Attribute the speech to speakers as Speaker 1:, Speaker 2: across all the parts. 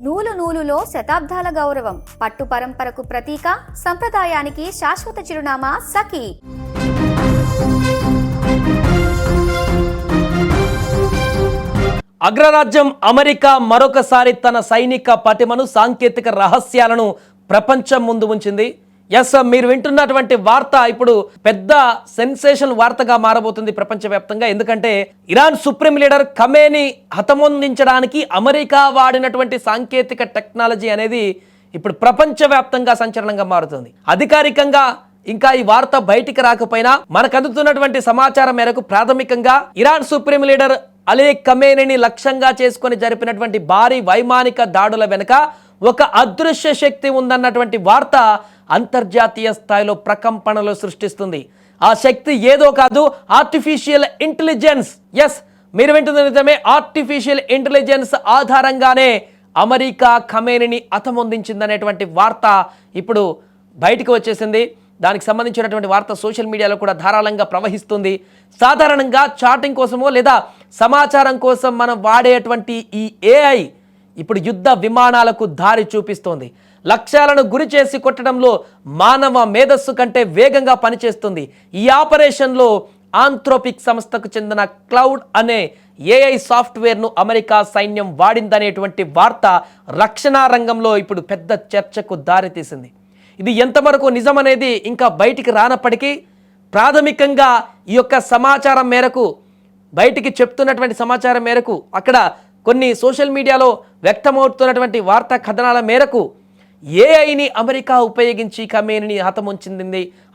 Speaker 1: నూలు నూలులో శతాబ్దాల గౌరవం, పట్టు పరంపరకు ప్రతీక, సంప్రదాయానికి శాశ్వత చిరునామా సఖీ.
Speaker 2: అగ్రరాజ్యం అమెరికా మరొకసారి తన సైనిక పటిమను, సాంకేతిక రహస్యాలను ప్రపంచం ముందు ఉంచింది. మీరు వింటున్నటువంటి వార్త ఇప్పుడు పెద్ద సెన్సేషన్ వార్తగా మారబోతుంది ప్రపంచవ్యాప్తంగా. ఎందుకంటే ఇరాన్ సుప్రీం లీడర్ ఖమేనీ హతమొందించడానికి అమెరికా వాడినటువంటి సాంకేతిక టెక్నాలజీ అనేది ఇప్పుడు ప్రపంచవ్యాప్తంగా సంచలనంగా మారుతుంది. అధికారికంగా ఇంకా ఈ వార్త బయటికి రాకపోయినా మనకు అందుతున్నటువంటి సమాచారం మేరకు ప్రాథమికంగా ఇరాన్ సుప్రీం లీడర్ అలీ ఖమేనీని లక్ష్యంగా చేసుకొని జరిపినటువంటి భారీ వైమానిక దాడుల వెనుక ఒక అదృశ్య శక్తి ఉందన్నటువంటి వార్త అంతర్జాతీయ స్థాయిలో ప్రకంపనలు సృష్టిస్తుంది. ఆ శక్తి ఏదో కాదు, ఆర్టిఫిషియల్ ఇంటెలిజెన్స్. మీరు వింటుంది నిజమే. ఆర్టిఫిషియల్ ఇంటెలిజెన్స్ ఆధారంగానే అమెరికా ఖమేనీని హతమొందించిందనేటువంటి వార్త ఇప్పుడు బయటకు వచ్చేసింది. దానికి సంబంధించినటువంటి వార్త సోషల్ మీడియాలో కూడా ధారాళంగా ప్రవహిస్తుంది. సాధారణంగా చాటింగ్ కోసమో లేదా సమాచారం కోసం మనం వాడేటువంటి ఈ ఏఐ ఇప్పుడు యుద్ధ విమానాలకు దారి చూపిస్తోంది. లక్ష్యాలను గురి చేసి కొట్టడంలో మానవ మేధస్సు కంటే వేగంగా పనిచేస్తుంది. ఈ ఆపరేషన్లో ఆంథ్రోపిక్ సంస్థకు చెందిన క్లౌడ్ అనే ఏఐ సాఫ్ట్వేర్ను అమెరికా సైన్యం వాడిందనేటువంటి వార్త రక్షణ రంగంలో ఇప్పుడు పెద్ద చర్చకు దారితీసింది. ఇది ఎంతవరకు నిజమనేది ఇంకా బయటికి రానప్పటికీ ప్రాథమికంగా ఈ యొక్క సమాచారం మేరకు, బయటికి చెప్తున్నటువంటి సమాచారం మేరకు, అక్కడ కొన్ని సోషల్ మీడియాలో వ్యక్తమవుతున్నటువంటి వార్తా కథనాల మేరకు ఏఐని అమెరికా ఉపయోగించి ఖమేనీని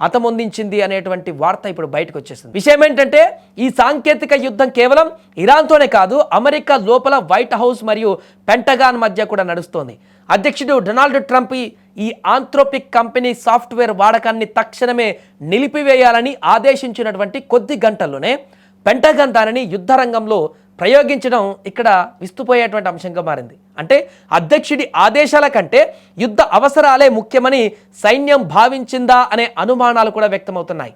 Speaker 2: హతమొందించింది అనేటువంటి వార్త ఇప్పుడు బయటకు వచ్చేసింది. విషయం ఏంటంటే ఈ సాంకేతిక యుద్ధం కేవలం ఇరాన్తోనే కాదు, అమెరికా లోపల వైట్ హౌస్ మరియు పెంటగాన్ మధ్య కూడా నడుస్తోంది. అధ్యక్షుడు డొనాల్డ్ ట్రంప్ ఈ ఆంథ్రోపిక్ కంపెనీ సాఫ్ట్వేర్ వాడకాన్ని తక్షణమే నిలిపివేయాలని ఆదేశించినటువంటి కొద్ది గంటల్లోనే పెంటగాన్ దానిని యుద్ధ రంగంలో ప్రయోగించడం ఇక్కడ విస్తుపోయేటువంటి అంశంగా మారింది. అంటే అధ్యక్షుడి ఆదేశాల కంటే యుద్ధ అవసరాలే ముఖ్యమని సైన్యం భావించిందా అనే అనుమానాలు కూడా వ్యక్తమవుతున్నాయి.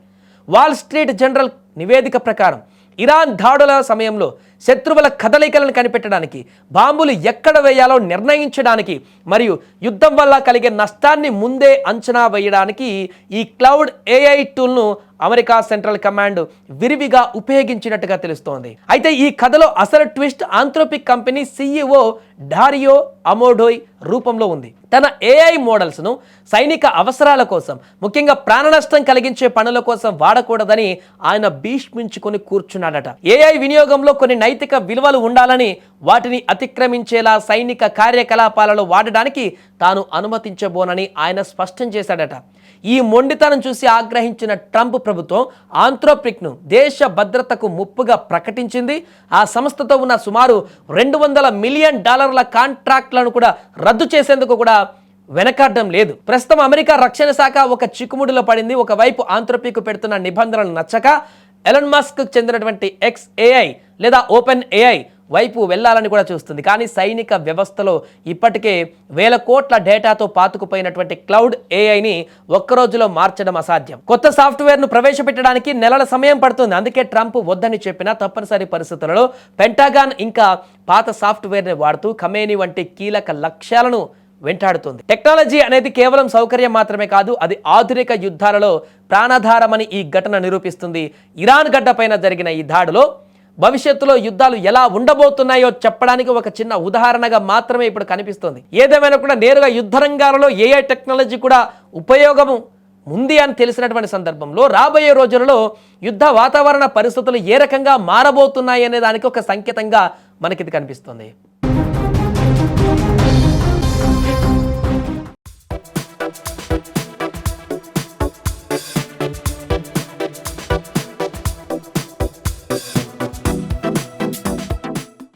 Speaker 2: వాల్ స్ట్రీట్ జర్నల్ నివేదిక ప్రకారం ఇరాన్ దాడుల సమయంలో శత్రువుల కదలికలను కనిపెట్టడానికి, బాంబులు ఎక్కడ వేయాలో నిర్ణయించడానికి మరియు యుద్ధం వల్ల కలిగే నష్టాన్ని ముందే అంచనా వేయడానికి ఈ క్లౌడ్ ఏఐ టూల్ను అమెరికా సెంట్రల్ కమాండ్ విరివిగా ఉపయోగించినట్టుగా తెలుస్తోంది. అయితే ఈ కథలో అసలు twist Anthropic company CEO Dario Amodei రూపంలో ఉంది. తన ఏఐ మోడల్స్ను సైనిక అవసరాల కోసం, ముఖ్యంగా ప్రాణ నష్టం కలిగించే పనుల కోసం వాడకూడదని ఆయన భీష్మించుకొని కూర్చున్నాడట. ఏఐ వినియోగంలో కొన్ని నైతిక విలువలు ఉండాలని, వాటిని అతిక్రమించేలా సైనిక కార్యకలాపాలలో వాడడానికి తాను అనుమతించబోనని ఆయన స్పష్టం చేశాడట. ఈ మొండితనం చూసి ఆగ్రహించిన ట్రంప్ ప్రభుత్వం ఆంథ్రోపిక్ను దేశ భద్రతకు ముప్పుగా ప్రకటించింది. ఆ సంస్థతో ఉన్న సుమారు $200 మిలియన్ కాంట్రాక్ట్లను కూడా రద్దు చేసేందుకు కూడా వెనకాడడం లేదు. ప్రస్తుతం అమెరికా రక్షణ శాఖ ఒక చిక్కుముడిలో పడింది. ఒకవైపు ఆంథ్రోపిక్ పెడుతున్న నిబంధనలు నచ్చక ఎలన్ మస్క్ చెందినటువంటి XAI లేదా ఓపెన్ AI వైపు వెళ్లాలని కూడా చూస్తుంది. కానీ సైనిక వ్యవస్థలో ఇప్పటికే వేల కోట్ల డేటాతో పాతుకుపోయినటువంటి క్లౌడ్ ఏఐని ఒక్కరోజులో మార్చడం అసాధ్యం. కొత్త సాఫ్ట్వేర్ను ప్రవేశపెట్టడానికి నెలల సమయం పడుతుంది. అందుకే ట్రంప్ వద్దని చెప్పినా తప్పనిసరి పరిస్థితులలో పెంటగాన్ ఇంకా పాత సాఫ్ట్వేర్ని వాడుతూ ఖమేనీ వంటి కీలక లక్ష్యాలను వెంటాడుతుంది. టెక్నాలజీ అనేది కేవలం సౌకర్యం మాత్రమే కాదు, అది ఆధునిక యుద్ధాలలో ప్రాణాధారమని ఈ ఘటన నిరూపిస్తుంది. ఇరాన్ గడ్డపైన జరిగిన ఈ దాడిలో భవిష్యత్తులో యుద్ధాలు ఎలా ఉండబోతున్నాయో చెప్పడానికి ఒక చిన్న ఉదాహరణగా మాత్రమే ఇప్పుడు కనిపిస్తుంది. ఏదేమైనా కూడా నేరుగా యుద్ధ రంగాలలో ఏఐ టెక్నాలజీ కూడా ఉపయోగము ఉంది అని తెలిసినటువంటి సందర్భంలో రాబోయే రోజులలో యుద్ధ వాతావరణ పరిస్థితులు ఏ రకంగా మారబోతున్నాయి అనే దానికి ఒక సంకేతంగా మనకిది కనిపిస్తుంది.